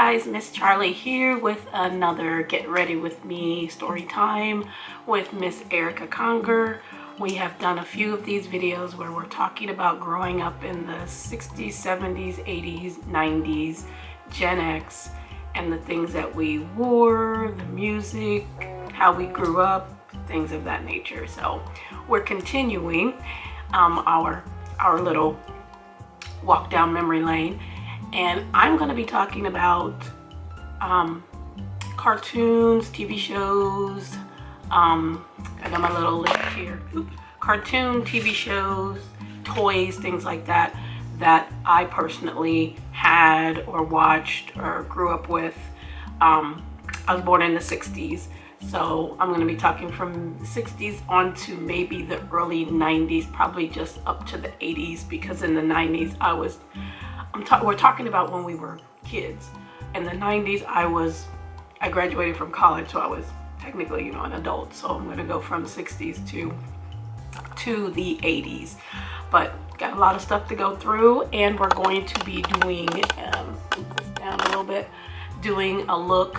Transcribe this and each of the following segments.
guys, Miss Charlie here with another Get Ready With Me story time with Miss Erica Conger. We have done a few of these videos where we're talking about growing up in the 60s, 70s, 80s, 90s, Gen X, and the things that we wore, the music, how we grew up, things of that nature. So we're continuing our little walk down memory lane. And I'm going to be talking about cartoons, TV shows. I got my little list here. Cartoon, TV shows, toys, things like that, that I personally had or watched or grew up with. I was born in the 60s. So I'm going to be talking from the 60s on to maybe the early 90s, probably just up to the 80s, because in the 90s we're talking about when we were kids. In the 90s, I graduated from college, so I was technically, an adult. So I'm going to go from 60s to the 80s. But got a lot of stuff to go through, and we're going to be doing, move this down a little bit, doing a look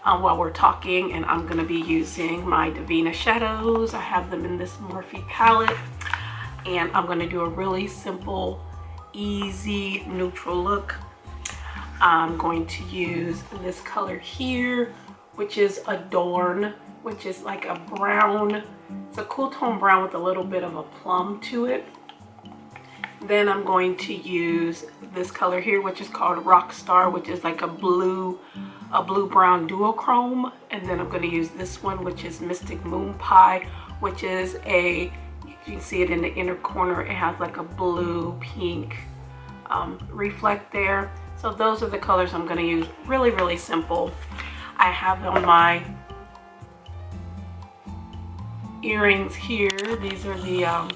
while we're talking, and I'm going to be using my Devinah shadows. I have them in this Morphe palette, and I'm going to do a really simple, easy neutral look. I'm going to use this color here, which is Adorn, which is like a brown. It's a cool tone brown with a little bit of a plum to it. Then I'm going to use this color here, which is called Rockstar, which is like a blue brown duochrome. And then I'm going to use this one, which is Mystic Moonpie, which is you can see it in the inner corner. It has like a blue pink reflect there. So those are the colors I'm going to use. Really, really simple. I have on my earrings here. These are the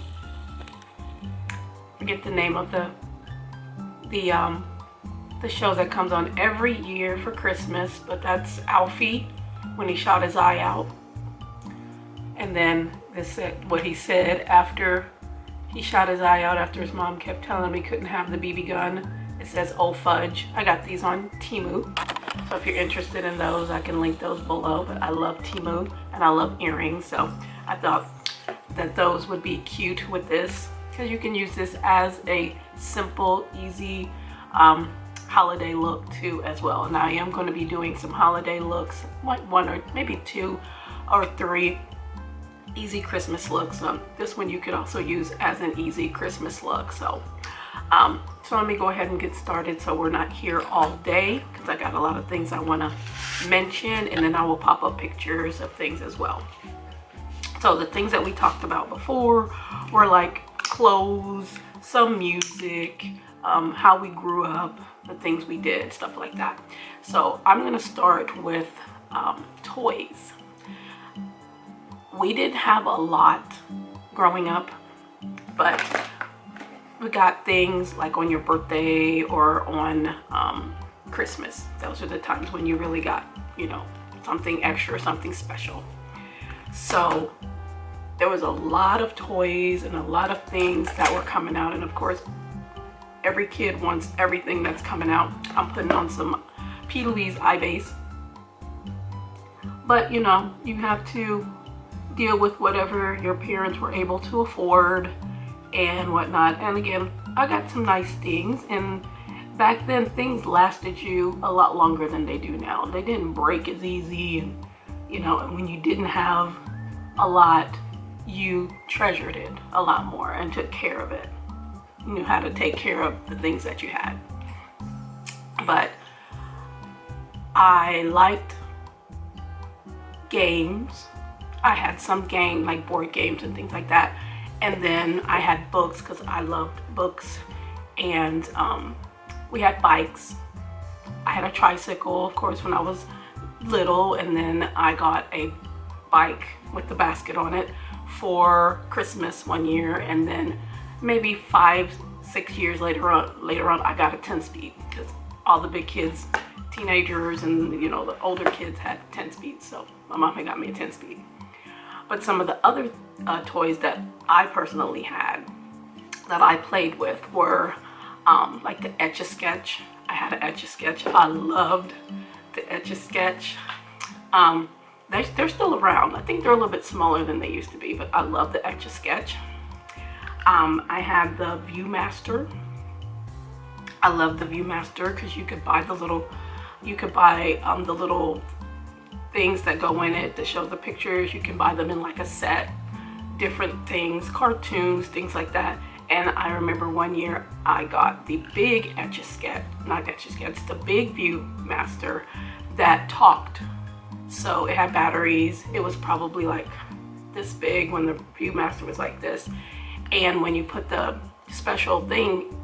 forget the name of the show that comes on every year for Christmas, but that's Alfie when he shot his eye out. And then this said what he said after he shot his eye out, after his mom kept telling him he couldn't have the BB gun. It says, "Oh fudge." I got these on Temu, so if you're interested in those, I can link those below. But I love Temu and I love earrings, so I thought that those would be cute with this, because you can use this as a simple, easy holiday look too as well. And I am going to be doing some holiday looks, like one or maybe two or three easy Christmas looks. This one you could also use as an easy Christmas look. So let me go ahead and get started, so we're not here all day, because I got a lot of things I want to mention, and then I will pop up pictures of things as well. So the things that we talked about before were like clothes, some music, how we grew up, the things we did, stuff like that. So I'm going to start with toys. We didn't have a lot growing up, but we got things like on your birthday or on Christmas. Those are the times when you really got, something extra, something special. So there was a lot of toys and a lot of things that were coming out. And of course, every kid wants everything that's coming out. I'm putting on some PLouise eye base. But you have to deal with whatever your parents were able to afford and whatnot. And again, I got some nice things, and back then things lasted you a lot longer than they do now. They didn't break as easy, and and when you didn't have a lot, you treasured it a lot more and took care of it. You knew how to take care of the things that you had. But I liked games. I had some game, like board games and things like that. And then I had books, because I loved books. And we had bikes. I had a tricycle, of course, when I was little. And then I got a bike with the basket on it for Christmas one year. And then maybe 5-6 years later on, I got a 10-speed, because all the big kids, teenagers, and the older kids had 10-speed. So my mom had got me a 10-speed. But some of the other toys that I personally had that I played with were like the Etch-a-Sketch I had an Etch-a-Sketch. I loved the Etch-a-Sketch. They're still around. I think they're a little bit smaller than they used to be, but I love the Etch-a-Sketch. I had the Viewmaster. I love the Viewmaster because you could buy the little, the little things that go in it to show the pictures. You can buy them in like a set, different things, cartoons, things like that. And I remember one year I got the big Etch-a-Sketch, not Etch-a-Sketch, the big Viewmaster that talked. So it had batteries. It was probably like this big when the Viewmaster was like this. And when you put the special thing,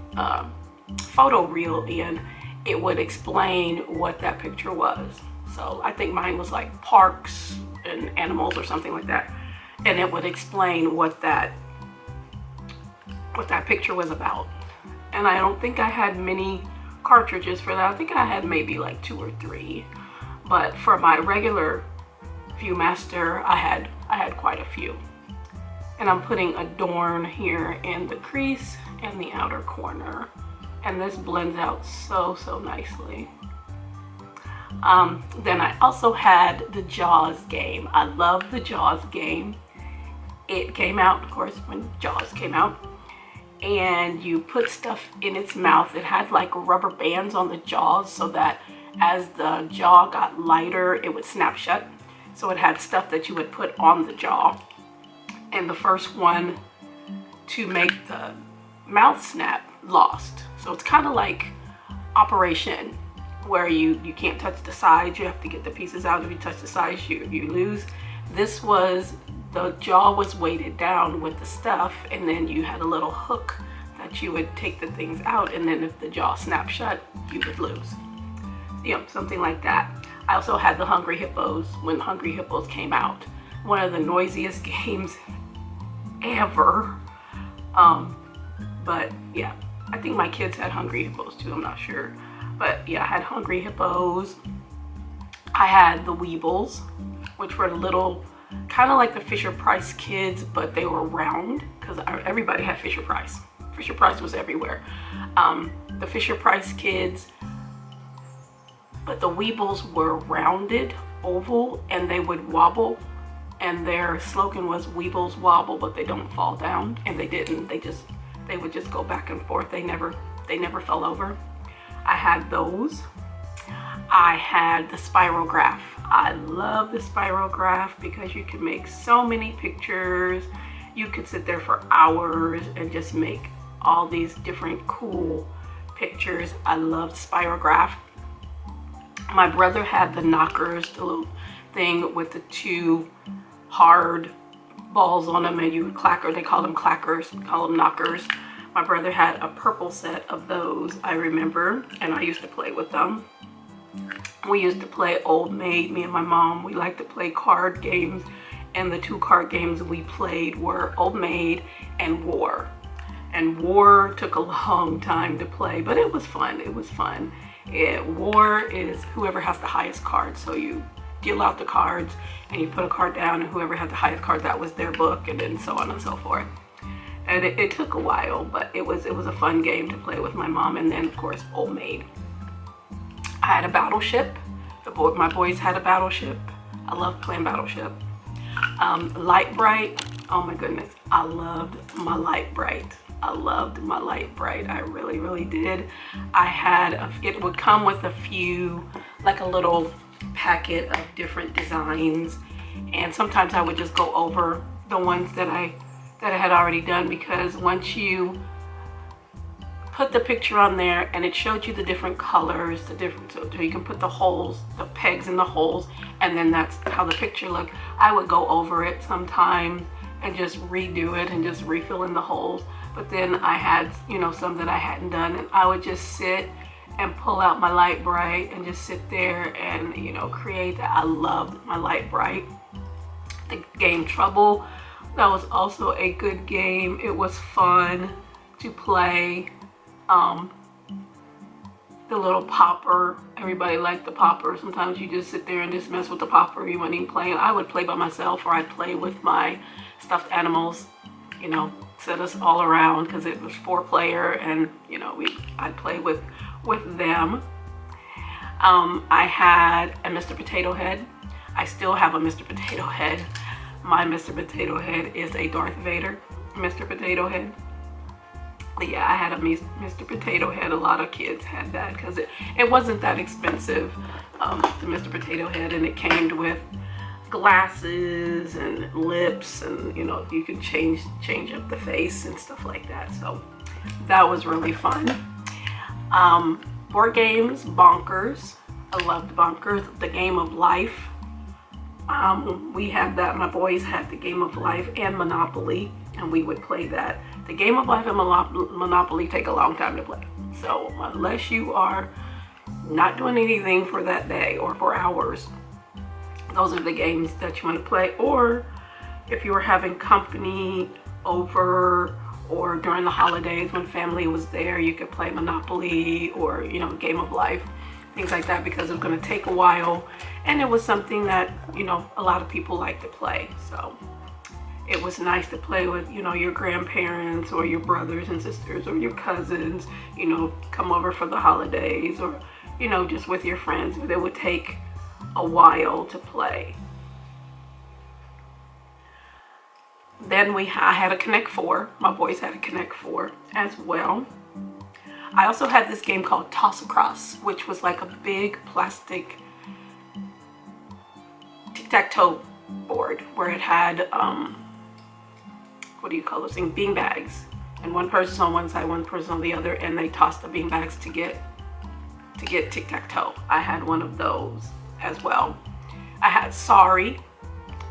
photo reel in, it would explain what that picture was. So I think mine was like parks and animals or something like that. And it would explain what that picture was about. And I don't think I had many cartridges for that. I think I had maybe like 2 or 3. But for my regular Viewmaster, I had quite a few. And I'm putting Adorn here in the crease and the outer corner. And this blends out so nicely. Then I also had the Jaws game. I love the Jaws game. It came out, of course, when Jaws came out. And you put stuff in its mouth. It had like rubber bands on the jaws so that as the jaw got lighter, it would snap shut. So it had stuff that you would put on the jaw. And the first one to make the mouth snap lost. So it's kind of like Operation, where you can't touch the sides. You have to get the pieces out. If you touch the sides, you lose. This was, the jaw was weighted down with the stuff, and then you had a little hook that you would take the things out, and then if the jaw snapped shut, you would lose. Yeah, something like that. I also had the Hungry Hippos when Hungry Hippos came out. One of the noisiest games ever. But yeah, I think my kids had Hungry Hippos too, I'm not sure. But yeah, I had Hungry Hippos. I had the Weebles, which were little, kind of like the Fisher-Price kids, but they were round, because everybody had Fisher-Price. Fisher-Price was everywhere. The Fisher-Price kids, but the Weebles were rounded, oval, and they would wobble. And their slogan was Weebles wobble, but they don't fall down. And they didn't. They would just go back and forth. They never fell over. I had those. I had the Spirograph. I love the Spirograph because you can make so many pictures. You could sit there for hours and just make all these different cool pictures. I loved Spirograph. My brother had the knockers, the little thing with the 2 hard balls on them, and you would clacker. They call them clackers, call them knockers. My brother had a purple set of those, I remember, and I used to play with them. We used to play Old Maid, me and my mom. We liked to play card games, and the 2 card games we played were Old Maid and War. And War took a long time to play, but it was fun. It was fun. War is whoever has the highest card. So you deal out the cards and you put a card down, and whoever had the highest card, that was their book, and then so on and so forth. And it took a while, but it was a fun game to play with my mom. And then of course Old Maid. I had a Battleship. My boys had a Battleship. I loved playing Battleship. Light Bright. Oh my goodness, I loved my Light Bright. I loved my Light Bright. I really did. I had it would come with a few, like a little packet of different designs, and sometimes I would just go over the ones that I had already done, because once you put the picture on there and it showed you the different colors, so you can put the holes, the pegs in the holes, and then that's how the picture looked. I would go over it sometimes and just redo it and just refill in the holes. But then I had, some that I hadn't done, and I would just sit and pull out my Light Bright and just sit there and, create that. I loved my Light Bright. The game Trouble, that was also a good game. It was fun to play. The little popper, everybody liked the popper. Sometimes you just sit there and just mess with the popper. You weren't even playing. I would play by myself, or I'd play with my stuffed animals, set us all around, because it was 4-player, and I'd play with with them. I had a Mr. Potato Head. I still have a Mr. Potato Head. My Mr. Potato Head is a Darth Vader Mr. Potato Head. But yeah, I had a Mr. Potato Head. A lot of kids had that because it wasn't that expensive, the Mr. Potato Head, and it came with glasses and lips, and you know, you could change up the face and stuff like that. So that was really fun. Board games, Bonkers. I loved Bonkers. The Game of Life. We had that. My boys had the Game of Life and Monopoly, and we would play that. The Game of Life and Monopoly take a long time to play. So unless you are not doing anything for that day or for hours, those are the games that you want to play. Or if you were having company over, or during the holidays when family was there, you could play Monopoly or, you know, Game of Life, things like that, because it was going to take a while, and it was something that, you know, a lot of people like to play. So it was nice to play with, you know, your grandparents or your brothers and sisters or your cousins, you know, come over for the holidays, or, you know, just with your friends. But it would take a while to play. Then I had a Connect 4. My boys had a Connect 4 as well. I also had this game called Toss Across, which was like a big plastic tic-tac-toe board where it had, what do you call those things? Bean bags. And one person's on one side, one person on the other, and they tossed the bean bags to get tic-tac-toe. I had one of those as well. I had Sorry.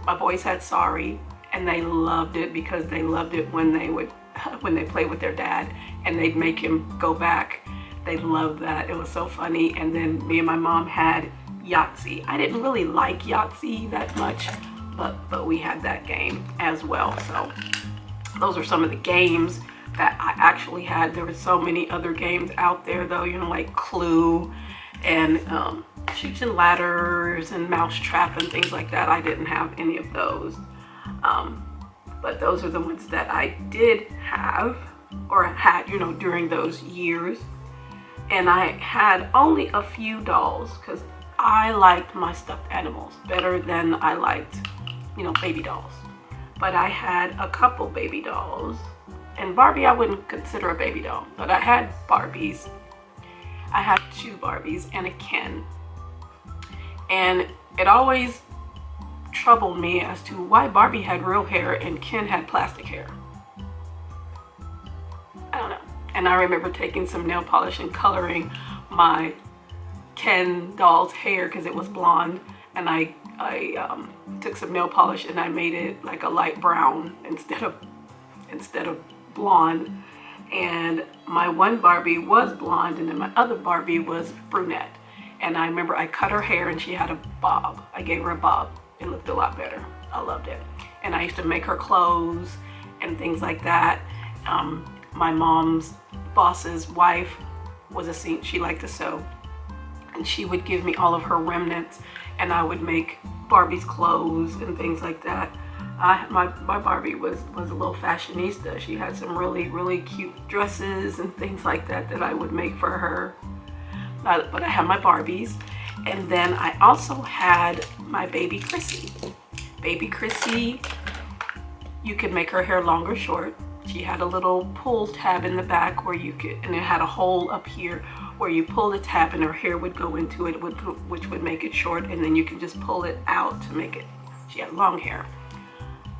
My boys had Sorry, and they loved it because they loved it when they played with their dad and they'd make him go back. They loved that. It was so funny. And then me and my mom had Yahtzee. I didn't really like Yahtzee that much, but we had that game as well. So those are some of the games that I actually had. There were so many other games out there though, you know, like Clue and Chutes and Ladders and Mousetrap and things like that. I didn't have any of those. But those are the ones that I did have, or had, you know, during those years. And I had only a few dolls because I liked my stuffed animals better than I liked, you know, baby dolls. But I had a couple baby dolls. And Barbie I wouldn't consider a baby doll, but I had Barbies. I had 2 Barbies and a Ken. And it always troubled me as to why Barbie had real hair and Ken had plastic hair. I don't know. And I remember taking some nail polish and coloring my Ken doll's hair because it was blonde, and I took some nail polish and I made it like a light brown instead of blonde. And my one Barbie was blonde, and then my other Barbie was brunette. And I remember I cut her hair and she had a bob. I gave her a bob. It looked a lot better. I loved it. And I used to make her clothes and things like that. My mom's boss's wife was a seam. She liked to sew, and she would give me all of her remnants, and I would make Barbie's clothes and things like that. My Barbie was a little fashionista. She had some really, really cute dresses and things like that that I would make for her. But I had my Barbies. And then I also had my baby Chrissy. Baby Chrissy, you could make her hair long or short. She had a little pull tab in the back where you could, and it had a hole up here where you pull the tab and her hair would go into it, which would make it short, and then you can just pull it out to make it, she had long hair.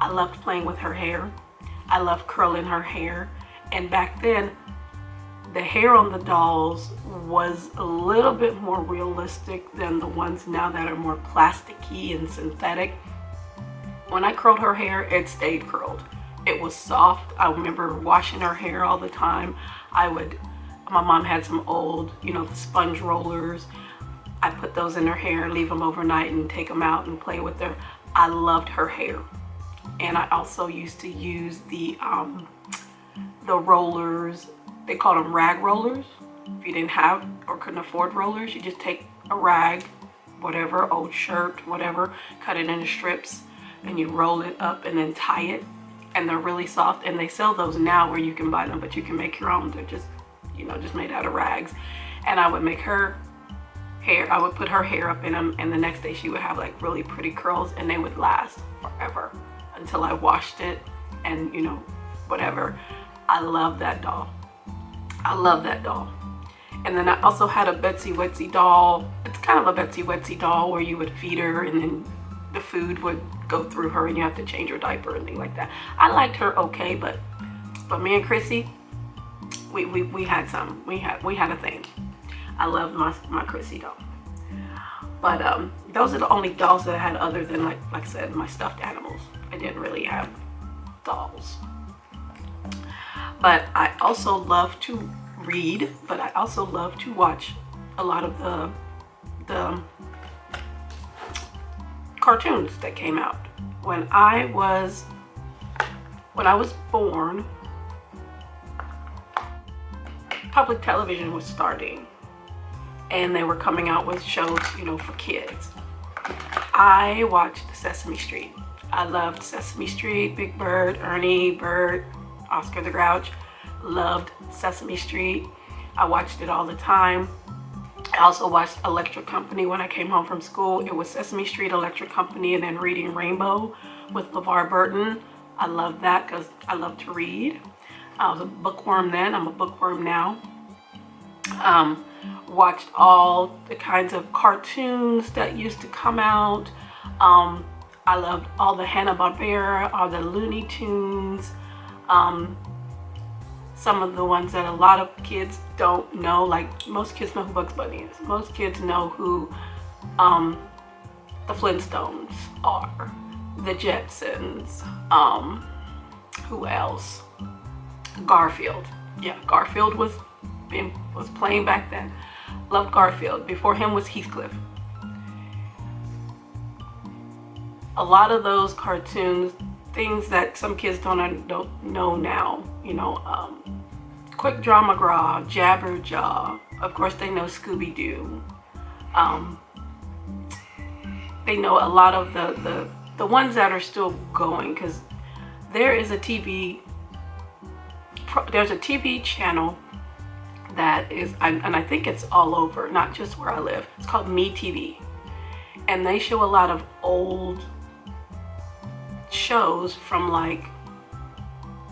I loved playing with her hair. I loved curling her hair. And back then, the hair on the dolls was a little bit more realistic than the ones now that are more plasticky and synthetic. When I curled her hair, it stayed curled. It was soft. I remember washing her hair all the time. My mom had some old, you know, the sponge rollers. I put those in her hair, leave them overnight, and take them out and play with her. I loved her hair. And I also used to use the rollers. They called them rag rollers. If you didn't have or couldn't afford rollers, you just take a rag, whatever, old shirt, whatever, cut it into strips, and you roll it up and then tie it. And they're really soft, and they sell those now where you can buy them, but you can make your own. They're just, you know, just made out of rags. And I would make her hair, I would put her hair up in them, and the next day she would have like really pretty curls, and they would last forever until I washed it and, you know, whatever. I love that doll. I love that doll. And then I also had a Betsy Wetsy doll. It's kind of a Betsy Wetsy doll where you would feed her and then the food would go through her and you have to change her diaper and things like that. I liked her okay, but me and Chrissy, we had a thing. I loved my Chrissy doll. But those are the only dolls that I had other than like I said, my stuffed animals. I didn't really have dolls. But I also love to read, but I also love to watch a lot of the cartoons that came out. When I was born, public television was starting and they were coming out with shows, you know, for kids. I watched Sesame Street. I loved Sesame Street, Big Bird, Ernie, Bert, Oscar the Grouch. Loved Sesame Street. I watched it all the time. I also watched Electric Company when I came home from school. It was Sesame Street, Electric Company, and then Reading Rainbow with LeVar Burton. I loved that because I love to read. I was a bookworm then. I'm a bookworm now. Watched all the kinds of cartoons that used to come out. I loved all the Hanna-Barbera, all the Looney Tunes. Some of the ones that a lot of kids don't know, like most kids know who Bugs Bunny is. Most kids know who the Flintstones are, the Jetsons, who else? Garfield. Yeah, Garfield was playing back then. Loved Garfield. Before him was Heathcliff. A lot of those cartoons, things that some kids don't know now, you know, Quick Draw McGraw, Jabberjaw. Of course, they know Scooby-Doo. They know a lot of the ones that are still going, because there's a TV channel that is, and I think it's all over, not just where I live. It's called MeTV, and they show a lot of old shows from like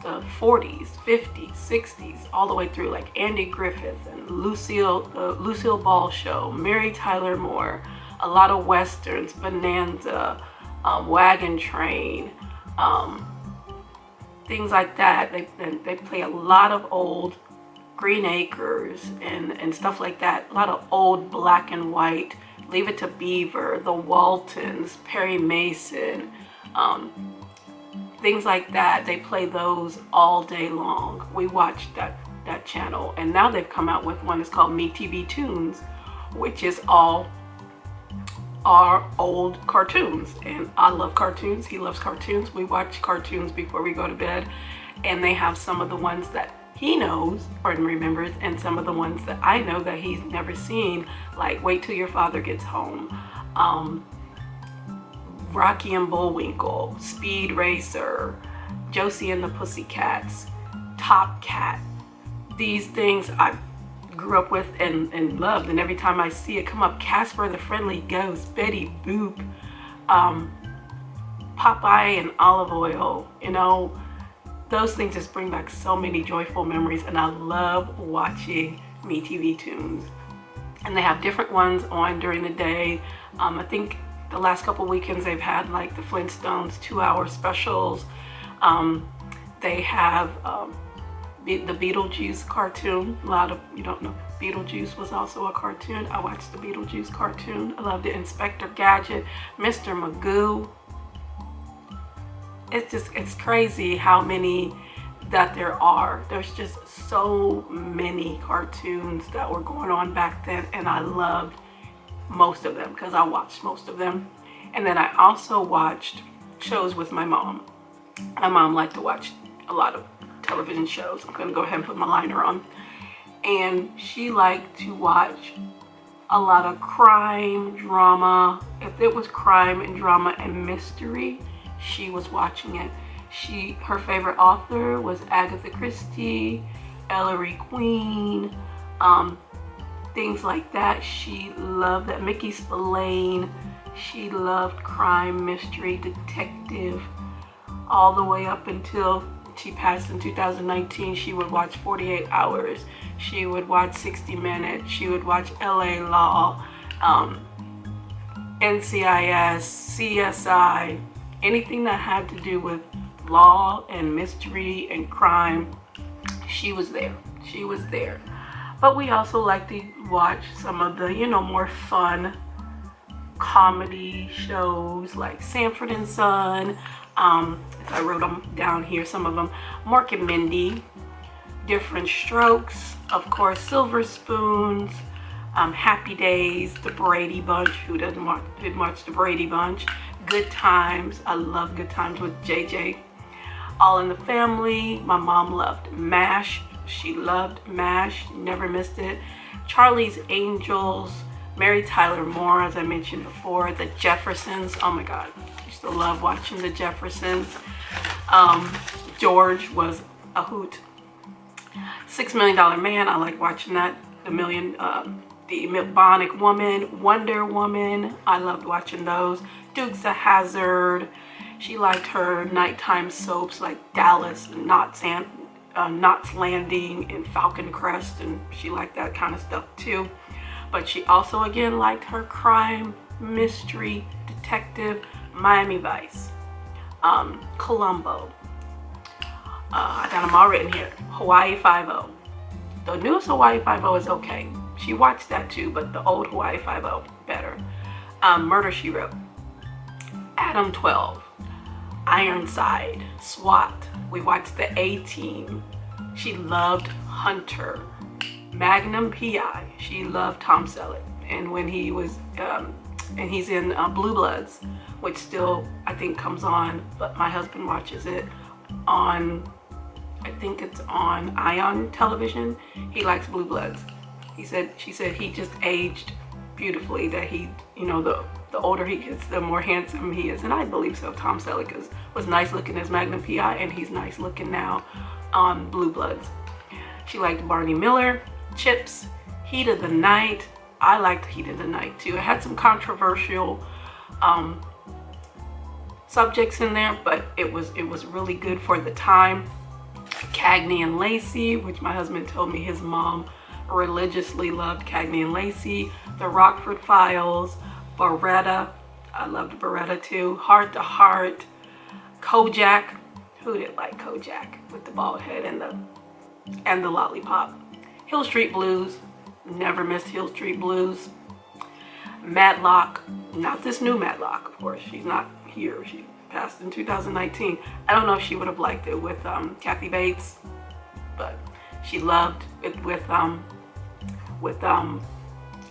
the 40s, 50s, 60s, all the way through, like Andy Griffith and Lucille Ball Show, Mary Tyler Moore, a lot of westerns, Bonanza, Wagon Train, things like that. They play a lot of old Green Acres and stuff like that. A lot of old black and white, Leave It to Beaver, the Waltons, Perry Mason, things like that. They play those all day long. We watched that channel, and now they've come out with one that's called MeTV Tunes, which is all our old cartoons. And I love cartoons. He loves cartoons. We watch cartoons before we go to bed, and they have some of the ones that he knows or remembers, and some of the ones that I know that he's never seen, like Wait Till Your Father Gets Home, Rocky and Bullwinkle, Speed Racer, Josie and the Pussycats, Top Cat. These things I grew up with and loved, and every time I see it come up, Casper the Friendly Ghost, Betty Boop, Popeye and Olive Oil, you know, those things just bring back so many joyful memories, and I love watching MeTV Tunes. And they have different ones on during the day. I think the last couple weekends they've had like the Flintstones 2-hour specials. They have the Beetlejuice cartoon. A lot of you don't know Beetlejuice was also a cartoon. I watched the Beetlejuice cartoon. I loved it. Inspector Gadget, Mr. Magoo. It's crazy how many that there are. There's just so many cartoons that were going on back then, and I loved most of them because I watched most of them. And then I also watched shows with my mom. My mom liked to watch a lot of television shows. I'm gonna go ahead and put my liner on. And she liked to watch a lot of crime, drama. If it was crime and drama and mystery, she was watching it. Her favorite author was Agatha Christie, Ellery Queen, things like that. She loved that. Mickey Spillane. She loved crime, mystery, detective, all the way up until she passed in 2019. She would watch 48 Hours. She would watch 60 Minutes. She would watch LA Law, NCIS, CSI, anything that had to do with law and mystery and crime. She was there. She was there. But we also like to watch some of the, you know, more fun comedy shows like Sanford and Son. I wrote them down here, some of them. Mork and Mindy, Different Strokes, of course, Silver Spoons, Happy Days, The Brady Bunch. Who didn't watch The Brady Bunch? Good Times. I love Good Times with JJ. All in the Family. My mom loved MASH. She loved MASH. Never missed it. Charlie's Angels. Mary Tyler Moore, as I mentioned before. The Jeffersons. Oh my God. I used to love watching The Jeffersons. George was a hoot. $6 Million Man. I like watching that. The Bionic Woman. Wonder Woman. I loved watching those. Dukes of Hazzard. She liked her nighttime soaps like Dallas, Knots Landing, and Falcon Crest, and she liked that kind of stuff too. But she also again liked her crime, mystery, detective, Miami Vice, Columbo. I got them all written here. Hawaii Five-0. The newest Hawaii Five-0 is okay. She watched that too, but the old Hawaii Five-0 better. Murder, She Wrote. Adam 12. Ironside, SWAT. We watched The A-Team. She loved Hunter. Magnum PI. She loved Tom Selleck. And when he was, and he's in Blue Bloods, which still I think comes on, but my husband watches it on, I think it's on Ion television. He likes Blue Bloods. She said he just aged beautifully, that he, you know, the older he gets, the more handsome he is. And I believe so. Tom Selleck was nice looking as Magnum PI, and he's nice looking now on Blue Bloods. She liked Barney Miller, Chips, Heat of the Night. I liked Heat of the Night too. It had some controversial subjects in there, but it was really good for the time. Cagney and Lacey, which my husband told me his mom religiously loved Cagney and Lacey. The Rockford Files, Baretta. I loved Baretta too. Heart to Heart. Kojak. Who didn't like Kojak with the bald head and the lollipop? Hill Street Blues. Never missed Hill Street Blues. Matlock. Not this new Matlock, of course. She's not here. She passed in 2019. I don't know if she would have liked it with Kathy Bates, but she loved it with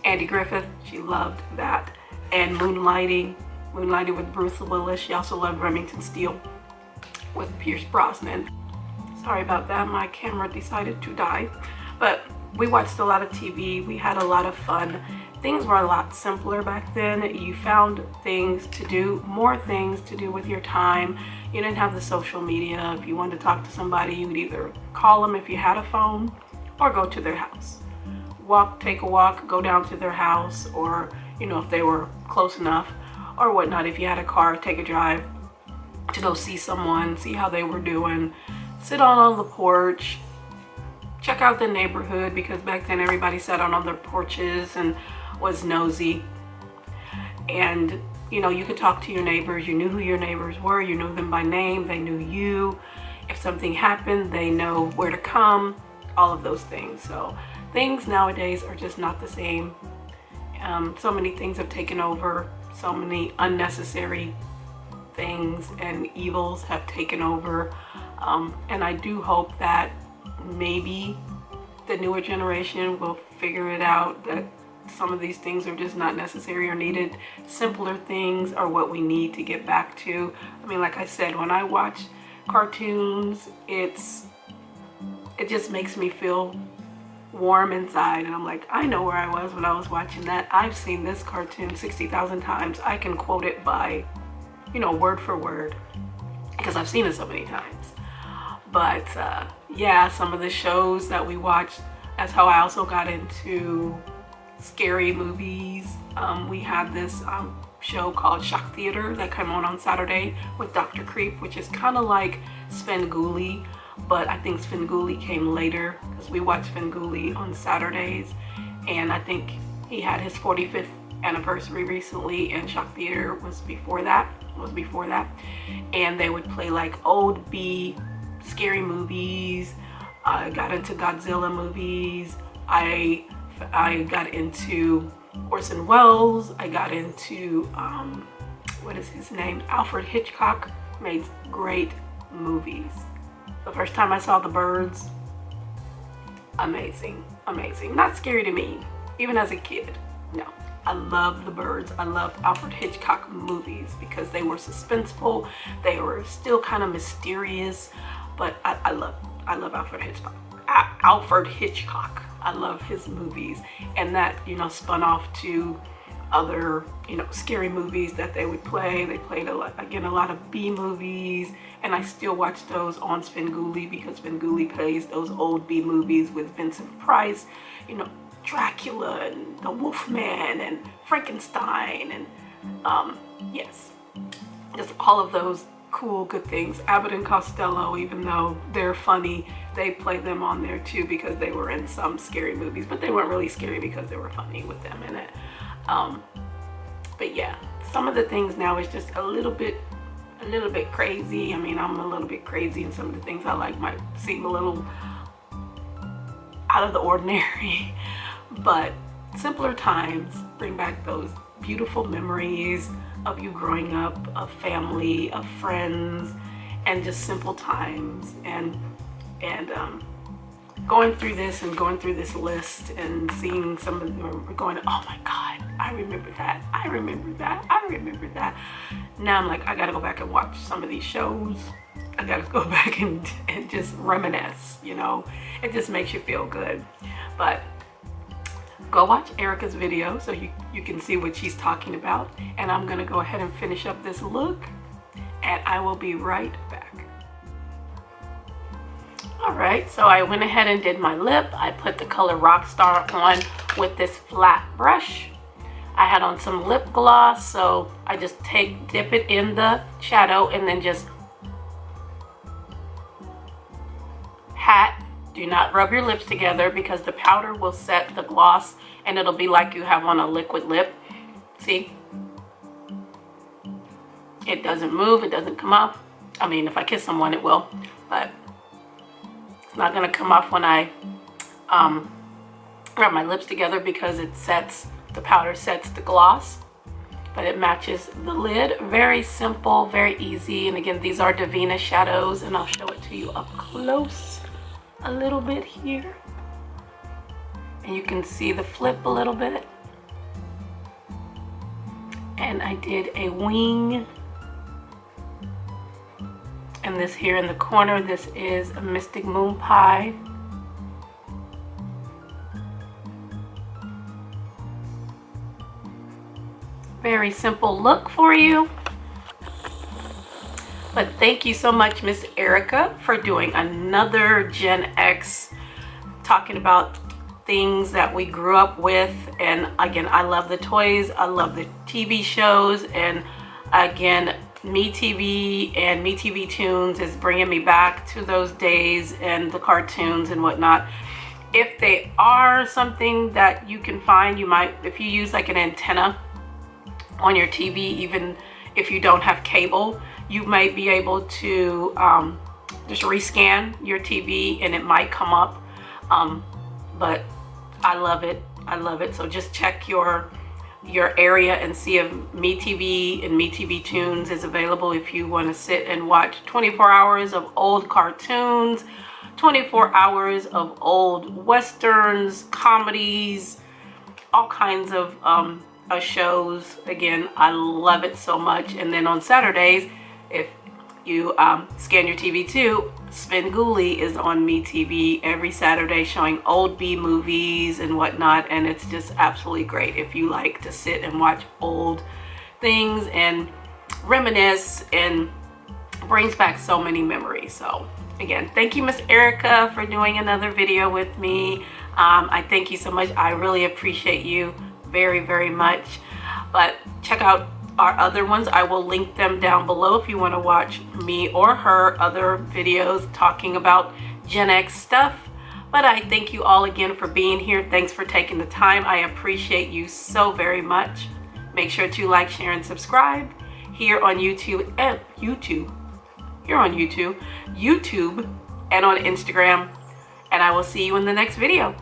Andy Griffith. She loved that. And Moonlighting with Bruce Willis. She also loved Remington Steele with Pierce Brosnan. Sorry about that, my camera decided to die. But we watched a lot of TV. We had a lot of fun. Things were a lot simpler back then. You found things to do, more things to do with your time. You didn't have the social media. If you wanted to talk to somebody, you would either call them if you had a phone or go to their house. Take a walk, go down to their house, or, you know, if they were close enough or whatnot. If you had a car, take a drive to go see someone, see how they were doing, sit on the porch, check out the neighborhood, because back then everybody sat on their porches and was nosy. And, you know, you could talk to your neighbors. You knew who your neighbors were. You knew them by name. They knew you. If something happened, they know where to come, all of those things. So things nowadays are just not the same. So many things have taken over. So many unnecessary things and evils have taken over. And I do hope that maybe the newer generation will figure it out, that some of these things are just not necessary or needed. Simpler things are what we need to get back to. I mean, like I said, when I watch cartoons, it just makes me feel warm inside, and I'm like, I know where I was when I was watching that. I've seen this cartoon 60,000 times. I can quote it by, you know, word for word, because I've seen it so many times. But yeah, some of the shows that we watched, that's how I also got into scary movies. We had this show called Shock Theater that came on Saturday with Dr. Creep, which is kind of like Svengoolie, but I think Svengoolie came later because we watched Svengoolie on Saturdays, and I think he had his 45th anniversary recently, and Shock Theater was before that. And they would play like old B scary movies. I got into Godzilla movies. I got into Orson Welles. I got into what is his name? Alfred Hitchcock made great movies. The first time I saw The Birds, amazing, amazing. Not scary to me, even as a kid. No, I love The Birds. I love Alfred Hitchcock movies because they were suspenseful. They were still kind of mysterious, but I love Alfred Hitchcock. Alfred Hitchcock. I love his movies, and that, you know, spun off to other, you know, scary movies that they would play. They played a lot of B movies, and I still watch those on Svengoolie because Svengoolie plays those old B movies with Vincent Price, you know, Dracula and the Wolfman and Frankenstein, and yes, just all of those cool, good things. Abbott and Costello, even though they're funny, they play them on there too because they were in some scary movies, but they weren't really scary because they were funny with them in it. But yeah, some of the things now is just a little bit crazy. I mean, I'm a little bit crazy, and some of the things I like might seem a little out of the ordinary, but simpler times bring back those beautiful memories of you growing up, of family, of friends, and just simple times. And going through this list and seeing some of them, going, oh my God, I remember that, I remember that, I remember that. Now I'm like, I gotta go back and watch some of these shows. I gotta go back and just reminisce, you know. It just makes you feel good. But go watch Erica's video so you can see what she's talking about. And I'm gonna go ahead and finish up this look, and I will be right back. Alright, so I went ahead and did my lip. I put the color Rockstar on with this flat brush. I had on some lip gloss, so I just dip it in the shadow and then just pat. Do not rub your lips together because the powder will set the gloss and it'll be like you have on a liquid lip. See? It doesn't move, it doesn't come off. I mean, if I kiss someone it will, but it's not gonna come off when I rub my lips together because the powder sets the gloss, but it matches the lid. Very simple, very easy. And again, these are Devinah shadows, and I'll show it to you up close a little bit here. And you can see the flip a little bit. And I did a wing. And this here in the corner, this is a Mystic Moonpie. Very simple look for you. But thank you so much, Miss Erica, for doing another Gen X, talking about things that we grew up with. And again, I love the toys, I love the TV shows, and again, MeTV and MeTV Tunes is bringing me back to those days and the cartoons and whatnot. If they are something that you can find, you might, if you use like an antenna on your TV, even if you don't have cable, you might be able to just rescan your TV and it might come up. But I love it, I love it. So just check your area and see if MeTV and MeTV Tunes is available if you want to sit and watch 24 hours of old cartoons, 24 hours of old westerns, comedies, all kinds of shows. Again, I love it so much. And then on Saturdays, if you scan your TV too, Svengoolie is on MeTV every Saturday showing old B movies and whatnot, and it's just absolutely great if you like to sit and watch old things and reminisce, and brings back so many memories. So again, thank you, Miss Erica, for doing another video with me. I thank you so much. I really appreciate you very, very much. But check out our other ones. I will link them down below if you want to watch me or her other videos talking about Gen X stuff. But I thank you all again for being here. Thanks for taking the time. I appreciate you so very much. Make sure to like, share, and subscribe here on YouTube and YouTube and on Instagram. And I will see you in the next video.